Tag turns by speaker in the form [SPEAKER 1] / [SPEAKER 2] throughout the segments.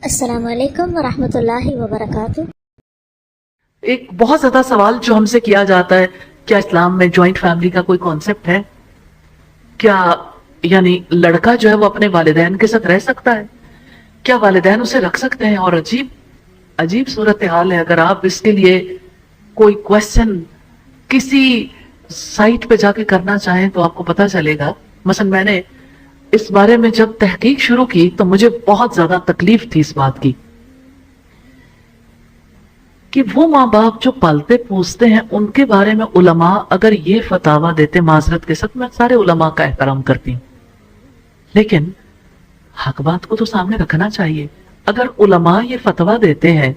[SPEAKER 1] السلام علیکم ورحمۃ اللہ وبرکاتہ۔
[SPEAKER 2] ایک بہت زیادہ سوال جو ہم سے کیا جاتا ہے، کیا اسلام میں جوائنٹ فیملی کا کوئی کانسیپٹ ہے؟ کیا یعنی لڑکا جو ہے وہ اپنے والدین کے ساتھ رہ سکتا ہے؟ کیا والدین اسے رکھ سکتے ہیں؟ اور عجیب صورتحال ہے۔ اگر آپ اس کے لیے کوئی کویسچن کسی سائٹ پہ جا کے کرنا چاہیں تو آپ کو پتا چلے گا۔ مثلا میں نے اس بارے میں جب تحقیق شروع کی تو مجھے بہت زیادہ تکلیف تھی اس بات کی کہ وہ ماں باپ جو پالتے پوستے ہیں ان کے بارے میں علماء اگر یہ فتاویٰ دیتے، معذرت کے ساتھ میں سارے علماء کا احترام کرتی ہوں، لیکن حق بات کو تو سامنے رکھنا چاہیے۔ اگر علماء یہ فتویٰ دیتے ہیں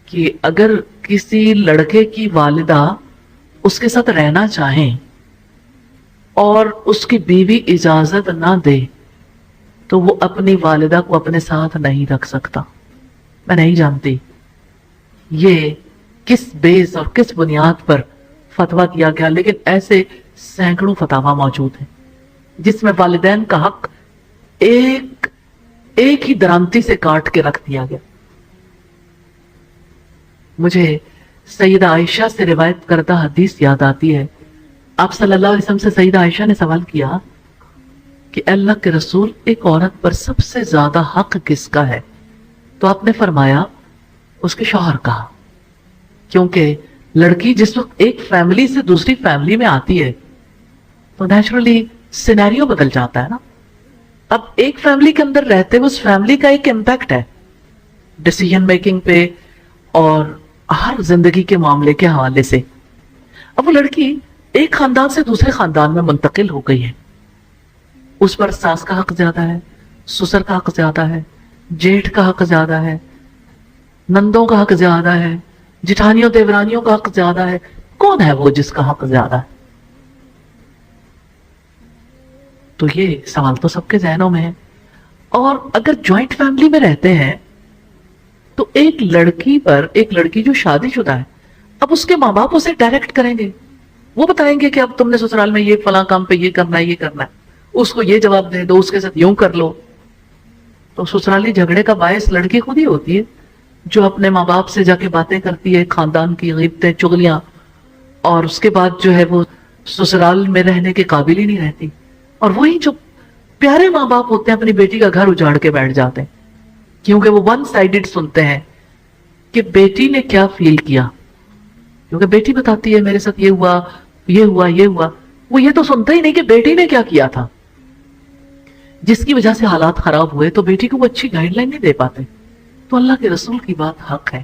[SPEAKER 2] کہ اگر کسی لڑکے کی والدہ اس کے ساتھ رہنا چاہیں اور اس کی بیوی اجازت نہ دے تو وہ اپنی والدہ کو اپنے ساتھ نہیں رکھ سکتا، میں نہیں جانتی یہ کس بیس اور کس بنیاد پر فتویٰ کیا گیا، لیکن ایسے سینکڑوں فتاویٰ موجود ہیں جس میں والدین کا حق ایک ہی درامتی سے کاٹ کے رکھ دیا گیا۔ مجھے سیدہ عائشہ سے روایت کردہ حدیث یاد آتی ہے۔ آپ صلی اللہ علیہ وسلم سے سیدہ عائشہ نے سوال کیا کہ اللہ کے رسول، ایک عورت پر سب سے زیادہ حق کس کا ہے؟ تو آپ نے فرمایا اس کے شوہر کا، کیونکہ لڑکی جس وقت ایک فیملی سے دوسری فیملی میں آتی ہے تو نیچرلی سینیریو بدل جاتا ہے نا۔ اب ایک فیملی کے اندر رہتے ہوئے اس فیملی کا ایک امپیکٹ ہے ڈیسیژن میکنگ پہ اور ہر زندگی کے معاملے کے حوالے سے۔ اب وہ لڑکی ایک خاندان سے دوسرے خاندان میں منتقل ہو گئی ہے، اس پر ساس کا حق زیادہ ہے، سسر کا حق زیادہ ہے، جیٹھ کا حق زیادہ ہے، نندوں کا حق زیادہ ہے، جٹھانیوں دیورانیوں کا حق زیادہ ہے۔ کون ہے وہ جس کا حق زیادہ ہے؟ تو یہ سوال تو سب کے ذہنوں میں ہے۔ اور اگر جوائنٹ فیملی میں رہتے ہیں تو ایک لڑکی جو شادی شدہ ہے، اب اس کے ماں باپ اسے ڈائریکٹ کریں گے، وہ بتائیں گے کہ اب تم نے سسرال میں یہ فلاں کام پہ یہ کرنا ہے، یہ کرنا ہے، اس کو یہ جواب دے دو، اس کے ساتھ یوں کر لو۔ تو سسرالی جھگڑے کا باعث لڑکی خود ہی ہوتی ہے جو اپنے ماں باپ سے جا کے باتیں کرتی ہے، خاندان کی غیبتیں چغلیاں، اور اس کے بعد جو ہے وہ سسرال میں رہنے کے قابل ہی نہیں رہتی۔ اور وہی جو پیارے ماں باپ ہوتے ہیں اپنی بیٹی کا گھر اجاڑ کے بیٹھ جاتے ہیں، کیونکہ وہ ون سائیڈڈ سنتے ہیں کہ بیٹی نے کیا فیل کیا، کیونکہ بیٹی بتاتی ہے میرے ساتھ یہ ہوا، یہ ہوا، یہ ہوا۔ وہ یہ تو سنتا ہی نہیں کہ بیٹی نے کیا کیا تھا، جس کی وجہ سے حالات خراب ہوئے، تو بیٹی کو وہ اچھی گائیڈ لائن نہیں دے پاتے۔ تو اللہ کے رسول کی بات حق ہے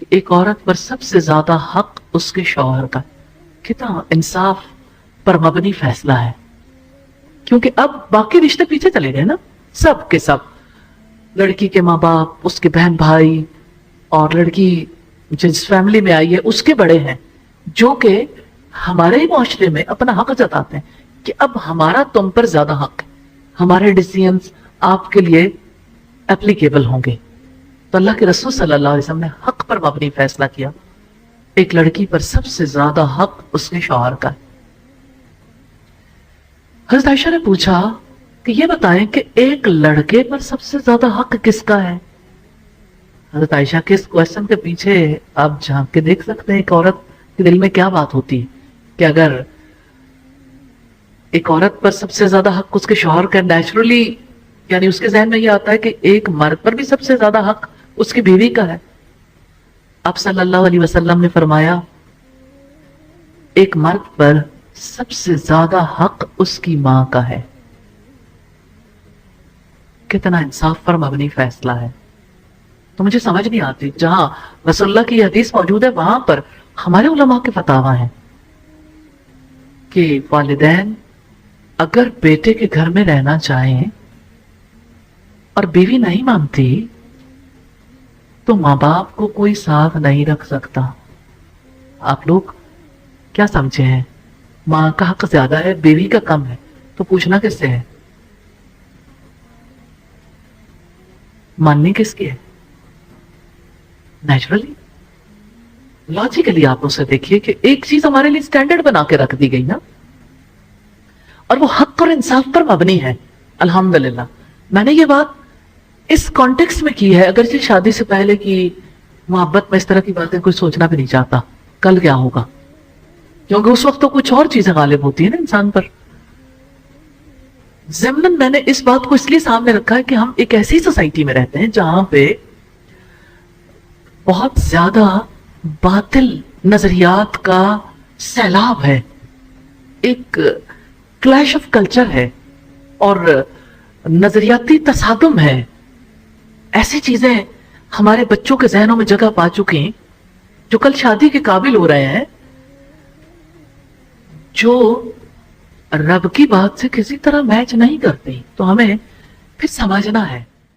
[SPEAKER 2] کہ ایک عورت پر سب سے زیادہ حق اس کے شوہر کا۔ کتنا انصاف پر مبنی فیصلہ ہے، کیونکہ اب باقی رشتے پیچھے چلے گئے نا، سب کے سب، لڑکی کے ماں باپ، اس کے بہن بھائی، اور لڑکی جس فیملی میں آئی ہے اس کے بڑے ہیں، جو کہ ہمارے ہی معاشرے میں اپنا حق جتاتے ہیں کہ اب ہمارا تم پر زیادہ حق ہے، ہمارے ڈیسیژنز آپ کے لیے اپلیکیبل ہوں گے۔ تو اللہ کے رسول صلی اللہ علیہ وسلم نے حق پر مبنی فیصلہ کیا، ایک لڑکی پر سب سے زیادہ حق اس کے شوہر کا ہے۔ حضرت عائشہ نے پوچھا کہ یہ بتائیں کہ ایک لڑکے پر سب سے زیادہ حق کس کا ہے؟ حضرت عائشہ کے اس کویسچن کے پیچھے آپ جھانک کے دیکھ سکتے ہیں ایک عورت کے دل میں کیا بات ہوتی ہے کہ اگر ایک عورت پر سب سے زیادہ حق اس کے شوہر کا، نیچرلی یعنی اس کے ذہن میں یہ آتا ہے کہ ایک مرد پر بھی سب سے زیادہ حق اس کی بیوی کا ہے۔ آپ صلی اللہ علیہ وسلم نے فرمایا ایک مرد پر سب سے زیادہ حق اس کی ماں کا ہے۔ کتنا انصاف پر مبنی فیصلہ ہے۔ تو مجھے سمجھ نہیں آتی، جہاں رسول اللہ کی حدیث موجود ہے وہاں پر ہمارے علماء کے فتاویٰ ہیں کہ والدین اگر بیٹے کے گھر میں رہنا چاہیں اور بیوی نہیں مانتی تو ماں باپ کو کوئی ساتھ نہیں رکھ سکتا۔ آپ لوگ کیا سمجھے ہیں؟ ماں کا حق زیادہ ہے، بیوی کا کم ہے، تو پوچھنا کس سے ہے؟ ماننی کس کی ہے؟ نیچرلی لاجیکلی آپ اسے دیکھیے کہ ایک چیز ہمارے لیے سٹینڈرڈ بنا کے رکھ دی گئی نا اور وہ حق اور انصاف پر مبنی ہے. الحمدللہ میں نے یہ بات اس کانٹیکسٹ میں کی ہے، اگرچہ شادی سے پہلے کی محبت میں اس طرح کی باتیں کوئی سوچنا بھی نہیں چاہتا کل کیا ہوگا، کیونکہ اس وقت تو کچھ اور چیزیں غالب ہوتی ہیں نا انسان پر. ضمناً میں نے اس بات کو اس لیے سامنے رکھا ہے کہ ہم ایک ایسی سوسائٹی میں رہتے ہیں جہاں پہ بہت زیادہ باطل نظریات کا سیلاب ہے، ایک کلیش آف کلچر ہے اور نظریاتی تصادم ہے. ایسی چیزیں ہمارے بچوں کے ذہنوں میں جگہ پا چکی ہیں جو کل شادی کے قابل ہو رہے ہیں، جو رب کی بات سے کسی طرح میچ نہیں کرتی. تو ہمیں پھر سمجھنا ہے